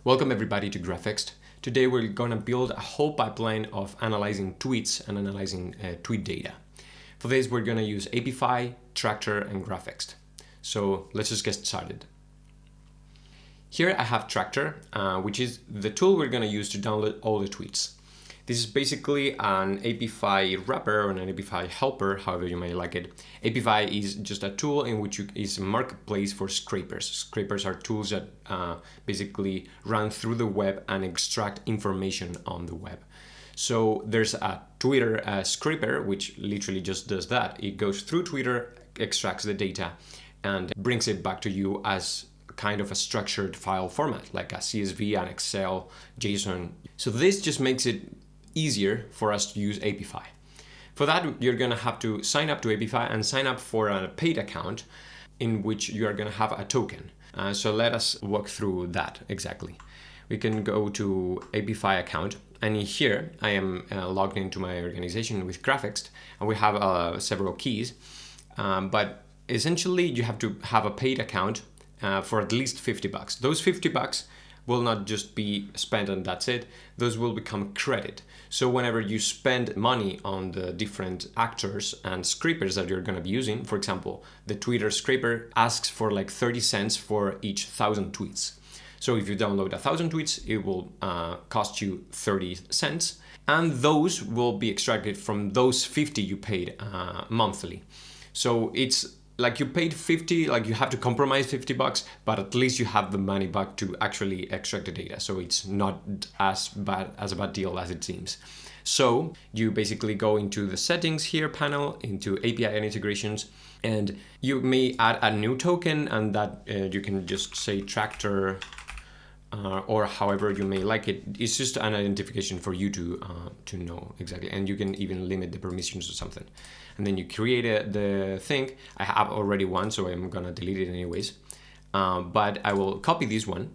Welcome everybody to Graphext. Today we're gonna build a whole pipeline of analyzing tweets and analyzing tweet data. For this we're gonna use Apify, Tractor, and Graphext. So let's just get started. Here I have Tractor, which is the tool we're gonna use to download all the tweets. This is basically an Apify wrapper or an Apify helper, however you may like it. Apify is just a tool in which is a marketplace for scrapers. Scrapers are tools that basically run through the web and extract information on the web. So there's a Twitter scraper, which literally just does that. It goes through Twitter, extracts the data, and brings it back to you as kind of a structured file format, like a CSV, an Excel, JSON. So this just makes it easier for us to use Apify. For that, you're gonna have to sign up to Apify and sign up for a paid account in which you are gonna have a token. So let us walk through that exactly. We can go to Apify account, and here I am logged into my organization with Graphext, and we have several keys, but essentially you have to have a paid account for at least $50. Those $50 will not just be spent and that's it. Those will become credit. So whenever you spend money on the different actors and scrapers that you're going to be using, for example, the Twitter scraper asks for like 30 cents for each 1,000 tweets. So if you download 1,000 tweets, it will cost you 30 cents. And those will be extracted from those 50 you paid monthly. So it's like you paid 50, like you have to compromise $50, but at least you have the money back to actually extract the data. So it's not as bad as a bad deal as it seems. So you basically go into the settings here panel, into API and integrations, and you may add a new token, and that you can just say Tractor, or however you may like it. It's just an identification for you to know exactly, and you can even limit the permissions or something. And then you create the thing. I have already one, so I'm gonna delete it anyways. But I will copy this one,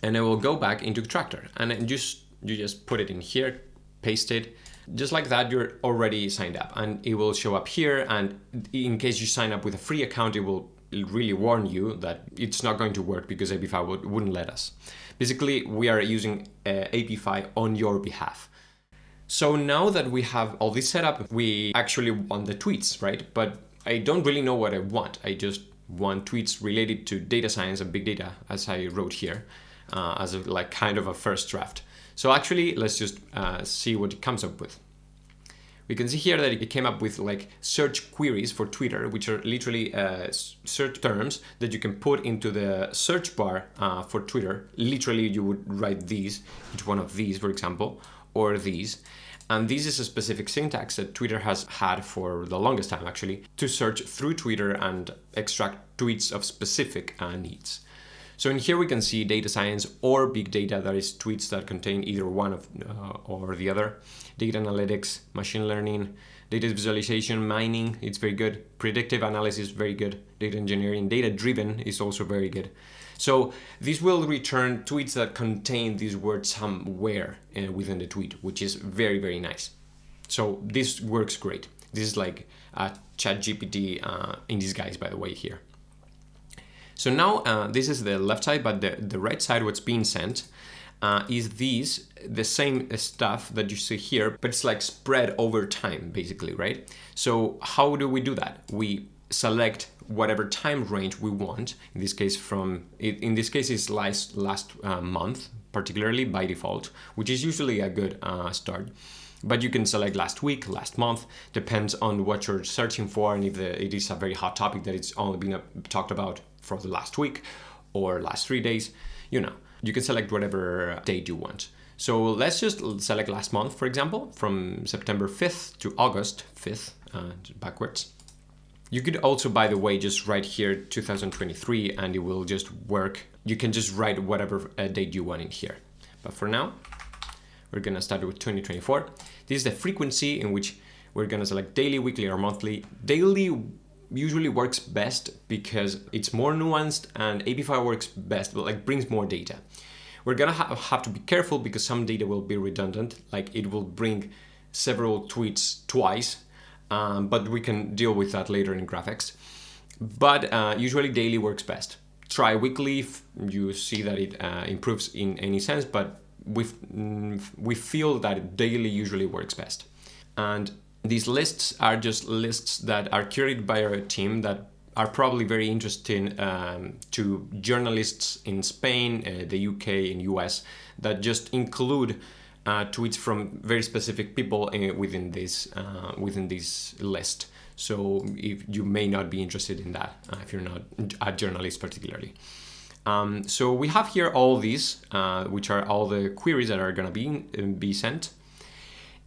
and I will go back into Tractor, and then you just put it in here, paste it. Just like that, you're already signed up, and it will show up here. And in case you sign up with a free account, it will really warn you that it's not going to work because Apify wouldn't let us. Basically, we are using Apify on your behalf. So now that we have all this set up, we actually want the tweets, right? But I don't really know what I want. I just want tweets related to data science and big data, as I wrote here, as a, like kind of a first draft. So actually, let's just see what it comes up with. We can see here that it came up with like search queries for Twitter, which are literally search terms that you can put into the search bar for Twitter. Literally, you would write these, each one of these, for example, or these. And this is a specific syntax that Twitter has had for the longest time, actually, to search through Twitter and extract tweets of specific needs. So in here we can see data science or big data, that is tweets that contain either one of or the other. Data analytics, machine learning, data visualization, mining, it's very good. Predictive analysis, very good. Data engineering, data driven is also very good. So this will return tweets that contain these words somewhere within the tweet, which is very, very nice. So this works great. This is like a ChatGPT in disguise, by the way, here. So now this is the left side, but the right side, what's being sent is the same stuff that you see here, but it's like spread over time, basically, right? So how do we do that? We select whatever time range we want. In this case, it's last month, particularly by default, which is usually a good start. But you can select last week, last month, depends on what you're searching for, and if it is a very hot topic that it's only been talked about for the last week or last 3 days, you can select whatever date you want. So let's just select last month, for example, from September 5th to August 5th, backwards. You could also, by the way, just write here 2023 and it will just work. You can just write whatever date you want in here. But for now, we're gonna start with 2024. This is the frequency in which we're gonna select daily, weekly, or monthly. Daily usually works best because it's more nuanced, and Apify works best, but like brings more data. We're gonna have to be careful because some data will be redundant, like it will bring several tweets twice, but we can deal with that later in Graphext. But usually daily works best. try weekly if you see that it improves in any sense, but we feel that daily usually works best. And these lists are just lists that are curated by our team that are probably very interesting to journalists in Spain, the UK, and US, that just include tweets from very specific people within this list. So if you may not be interested in that, if you're not a journalist particularly. So we have here all these, which are all the queries that are going to be sent.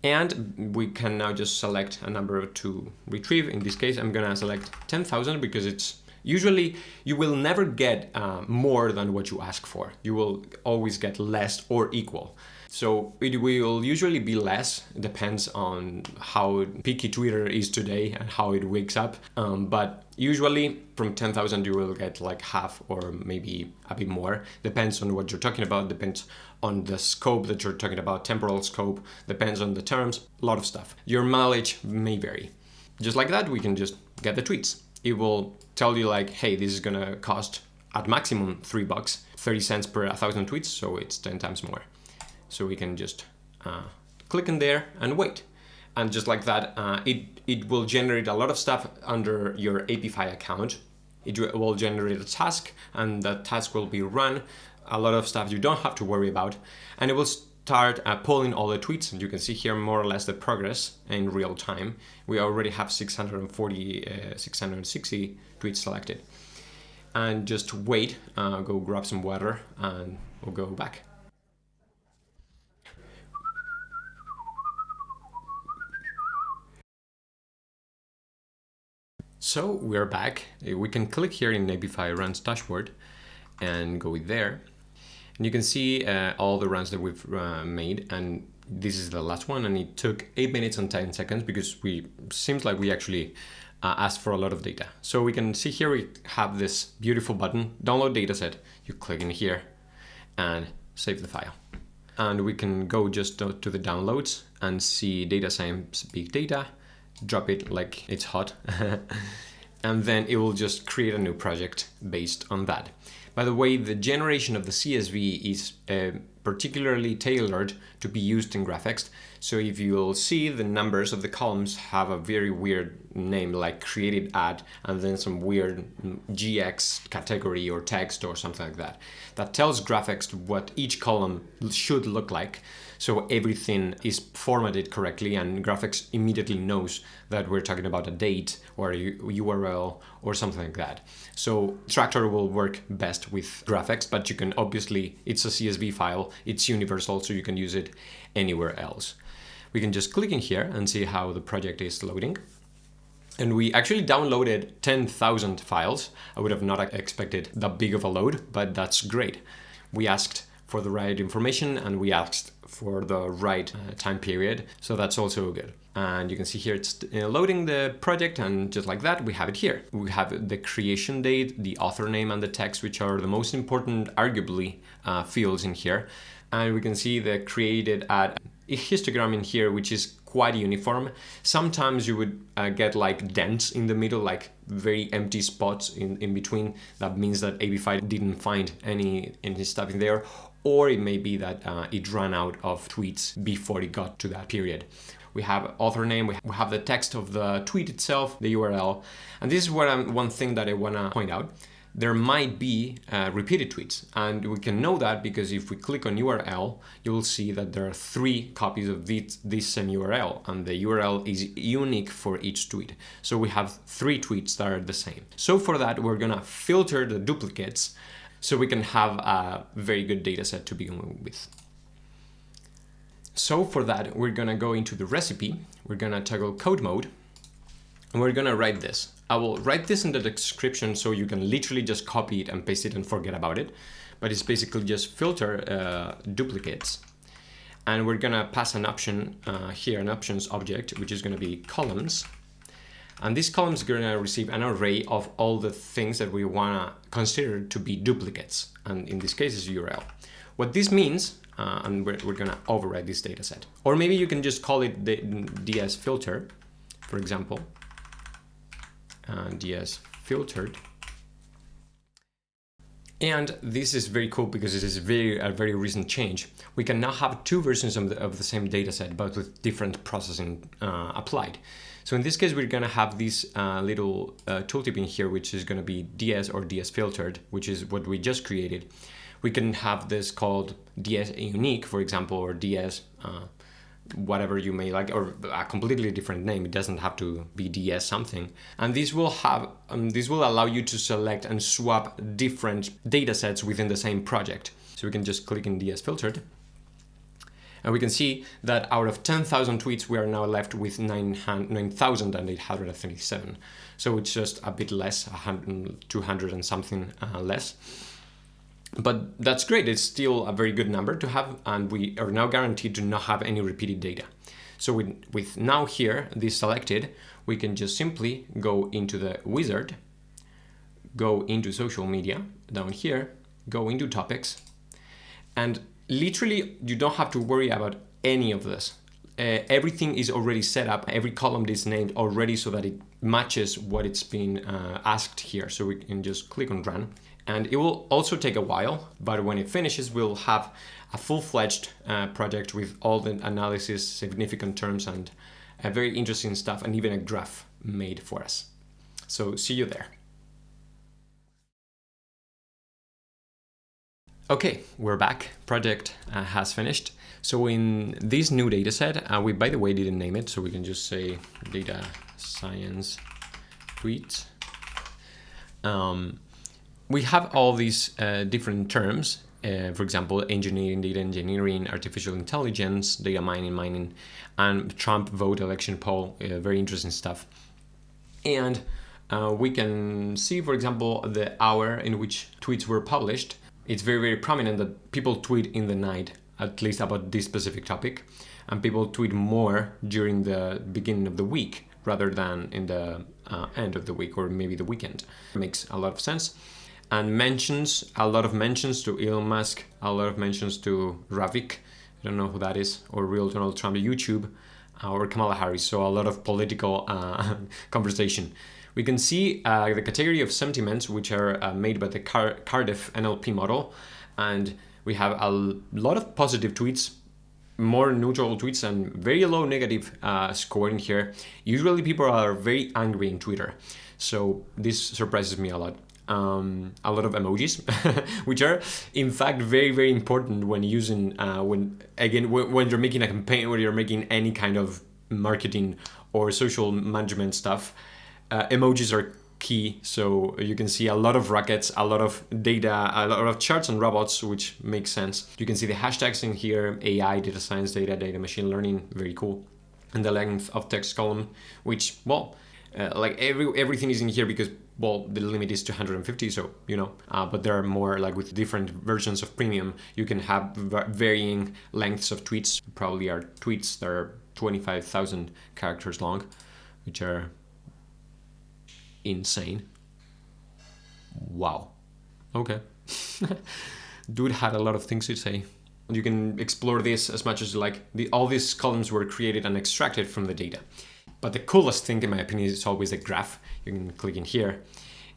And we can now just select a number to retrieve. In this case, I'm going to select 10,000 because it's usually you will never get more than what you ask for. You will always get less or equal. So it will usually be less, depends on how picky Twitter is today and how it wakes up. But usually from 10,000 you will get like half or maybe a bit more. Depends on what you're talking about, depends on the scope that you're talking about, temporal scope, depends on the terms, a lot of stuff. Your mileage may vary. Just like that, we can just get the tweets. It will tell you like, hey, this is gonna cost at maximum $3, 30 cents per 1,000 tweets, so it's 10 times more. So we can just click in there and wait. And just like that, it will generate a lot of stuff under your Apify account. It will generate a task, and that task will be run. A lot of stuff you don't have to worry about. And it will start pulling all the tweets. And you can see here more or less the progress in real time. We already have 660 tweets selected. And just wait, go grab some water, and we'll go back. So we're back. We can click here in Apify runs dashboard and go there. And you can see all the runs that we've made. And this is the last one. And it took 8 minutes and 10 seconds because seems like we actually asked for a lot of data. So we can see here we have this beautiful button, download dataset. You click in here and save the file. And we can go just to the downloads and see data science big data. Drop it like it's hot, and then it will just create a new project based on that. By the way, the generation of the CSV is particularly tailored to be used in Graphext. So if you'll see, the numbers of the columns have a very weird name, like created at, and then some weird GX category or text or something like that. That tells Graphext what each column should look like. So everything is formatted correctly, and Graphext immediately knows that we're talking about a date or a URL or something like that. So Tractor will work best with Graphext, but you can obviously, it's a CSV file, it's universal, so you can use it anywhere else. We can just click in here and see how the project is loading. And we actually downloaded 10,000 files. I would have not expected that big of a load, but that's great. We asked for the right information and we asked for the right time period. So that's also good. And you can see here it's loading the project, and just like that, we have it here. We have the creation date, the author name, and the text, which are the most important, arguably, fields in here. And we can see the created at a histogram in here, which is quite uniform. Sometimes you would get like dents in the middle, like very empty spots in between. That means that Apify didn't find any stuff in there. Or it may be that it ran out of tweets before it got to that period. We have author name, we have the text of the tweet itself, the URL. And this is one thing that I want to point out. There might be repeated tweets, and we can know that because if we click on URL, you will see that there are 3 copies of this same URL, and the URL is unique for each tweet. So we have 3 tweets that are the same. So for that, we're gonna filter the duplicates so we can have a very good data set to begin with. So for that, we're gonna go into the recipe, we're gonna toggle code mode, and we're gonna write this. I will write this in the description so you can literally just copy it and paste it and forget about it. But it's basically just filter duplicates. And we're gonna pass an option here, an options object, which is gonna be columns. And this column is gonna receive an array of all the things that we wanna consider to be duplicates. And in this case, is URL. What this means, and we're gonna override this data set. Or maybe you can just call it the DS filter, for example. DS filtered. And this is very cool because it is a very recent change. We can now have two versions of the same data set, but with different processing applied. So in this case, we're going to have this little tooltip in here, which is going to be DS or DS filtered, which is what we just created. We can have this called DS unique, for example, or DS whatever you may like, or a completely different name. It doesn't have to be DS something. And this will allow you to select and swap different data sets within the same project. So we can just click in DS filtered. And we can see that out of 10,000 tweets, we are now left with 9,837. So it's just a bit less, 200 and something less. But that's great. It's still a very good number to have, and we are now guaranteed to not have any repeated data. So with now here, this selected, we can just simply go into the wizard, go into social media, down here, go into topics, and literally you don't have to worry about any of this. Everything is already set up. Every column is named already so that it matches what it's been asked here. So we can just click on run. And it will also take a while, but when it finishes, we'll have a full-fledged project with all the analysis, significant terms, and very interesting stuff, and even a graph made for us. So see you there. Okay, we're back. Project has finished. So in this new data set, we, by the way, didn't name it, so we can just say data science tweets. We have all these different terms, for example, engineering, data engineering, artificial intelligence, data mining, and Trump vote election poll, very interesting stuff. And we can see, for example, the hour in which tweets were published. It's very prominent that people tweet in the night, at least about this specific topic, and people tweet more during the beginning of the week rather than in the end of the week or maybe the weekend. It makes a lot of sense. And mentions, a lot of mentions to Elon Musk, a lot of mentions to Graphext, I don't know who that is, or real Donald Trump, YouTube, or Kamala Harris, so a lot of political conversation. We can see the category of sentiments, which are made by the Cardiff NLP model, and we have a lot of positive tweets, more neutral tweets, and very low negative scoring here. Usually people are very angry in Twitter, so this surprises me a lot. A lot of emojis, which are in fact very important when using when you're making a campaign, when you're making any kind of marketing or social management stuff. Emojis are key, so you can see a lot of rockets, a lot of data, a lot of charts and robots, which makes sense. You can see the hashtags in here: AI, data science, data machine learning, very cool. And the length of text column, which, well, like everything is in here because, well, the limit is 250, so you know, but there are more, like with different versions of premium, you can have varying lengths of tweets. Probably are tweets that are 25,000 characters long, which are insane. Wow. Okay. Dude had a lot of things to say. You can explore this as much as you like. All these columns were created and extracted from the data. But the coolest thing, in my opinion, is always the graph. You can click in here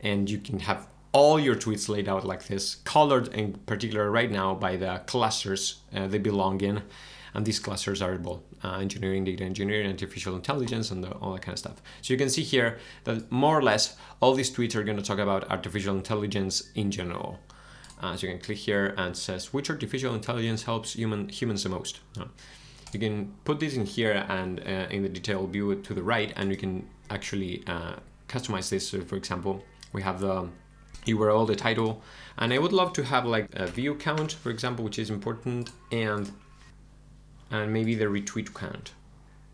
and you can have all your tweets laid out like this, colored in particular right now by the clusters they belong in. And these clusters are engineering, data engineering, artificial intelligence, and all that kind of stuff. So you can see here that more or less all these tweets are going to talk about artificial intelligence in general. So you can click here and it says, which artificial intelligence helps humans the most? You can put this in here and in the detail view to the right, and you can actually customize this. So for example, we have the URL, the title, and I would love to have like a view count, for example, which is important, and maybe the retweet count.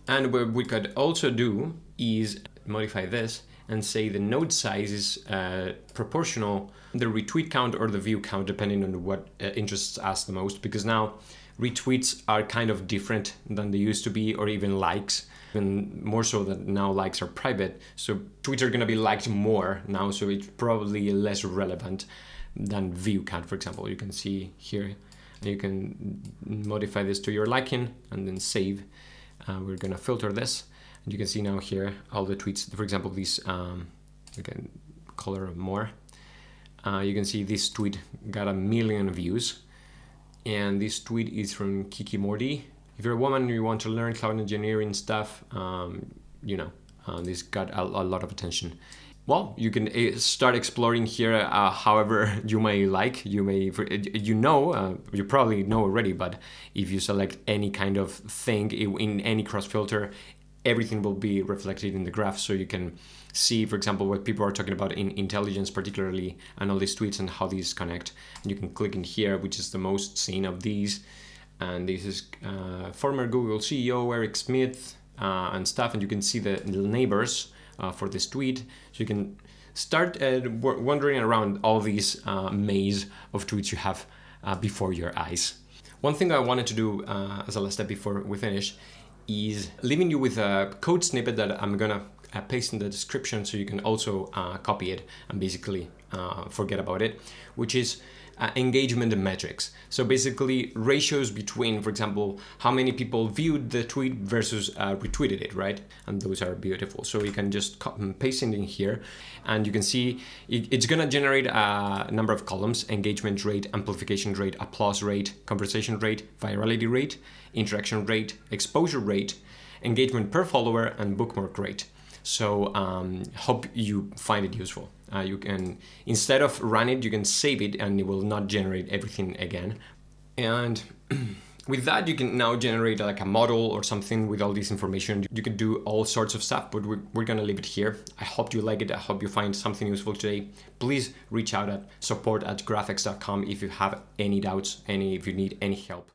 And what we could also do is modify this and say the node size is proportional the retweet count or the view count, depending on what interests us the most, because now retweets are kind of different than they used to be, or even likes, and more so that now likes are private. So tweets are going to be liked more now, so it's probably less relevant than view count, for example. You can see here, you can modify this to your liking and then save. We're going to filter this, and you can see now here all the tweets. For example, these you can color more. You can see this tweet got 1 million views. And this tweet is from Kiki Morty. If you're a woman and you want to learn cloud engineering stuff, this got a lot of attention. Well, you can start exploring here however you may like. You probably know already, but if you select any kind of thing in any cross filter, everything will be reflected in the graph, so you can see, for example, what people are talking about in intelligence particularly, and all these tweets and how these connect. And you can click in here, which is the most seen of these. And this is former Google CEO Eric Schmidt and stuff, and you can see the neighbors for this tweet. So you can start wandering around all these maze of tweets you have before your eyes. One thing I wanted to do as a last step before we finish is leaving you with a code snippet that I'm gonna paste in the description, so you can also copy it and basically forget about it, which is engagement metrics. So basically ratios between, for example, how many people viewed the tweet versus retweeted it, right? And those are beautiful. So you can just paste it in here, and you can see it's gonna generate a number of columns: engagement rate, amplification rate, applause rate, conversation rate, virality rate, interaction rate, exposure rate, engagement per follower, and bookmark rate. So hope you find it useful. You can, instead of run it, you can save it and it will not generate everything again. And with that, you can now generate like a model or something with all this information. You can do all sorts of stuff, but we're gonna leave it here. I hope you like it. I hope you find something useful today. Please reach out at support@graphext.com if you have any doubts, if you need any help.